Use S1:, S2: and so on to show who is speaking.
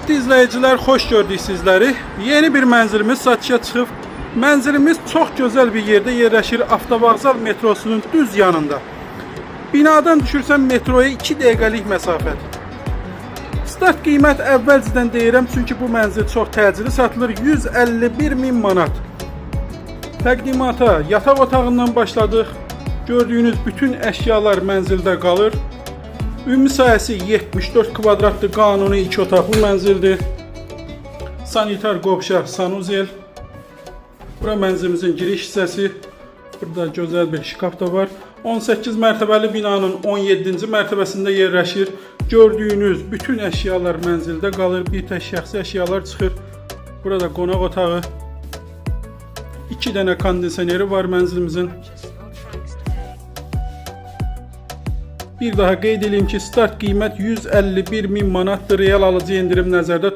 S1: Hörmətli izləyicilər, xoş gördük sizləri. Yeni bir mənzilimiz satışa çıxıb. Mənzilimiz çox gözəl bir yerdə yerləşir, Avtovağzal metrosunun düz yanında. Binadan düşürsən metroya 2 dəqiqəlik məsafət. Start qiymət əvvəlcədən deyirəm, çünki bu mənzil çox təcili satılır. 151.000 manat. Təqdimata yataq otağından başladıq. Gördüyünüz bütün əşyalar mənzildə qalır. Ümumi sahəsi 74 kvadratlı qanuni 2 otaqlı mənzildir. Sanitar qovşaq, sanuzel. Bura mənzilimizin giriş hissəsi. Burada gözəl bir şkaf da var. 18 mərtəbəli binanın 17-ci mərtəbəsində yerləşir. Gördüyünüz bütün əşyalar mənzildə qalır. Bir tək şəxsi əşyalar çıxır. Burada qonaq otağı. 2 dənə kondisioneri var mənzilimizin. Bir daha qeyd edeyim ki, start qiymət 151.000 manatdır. Real alıcı endirim nəzərdə tutulur.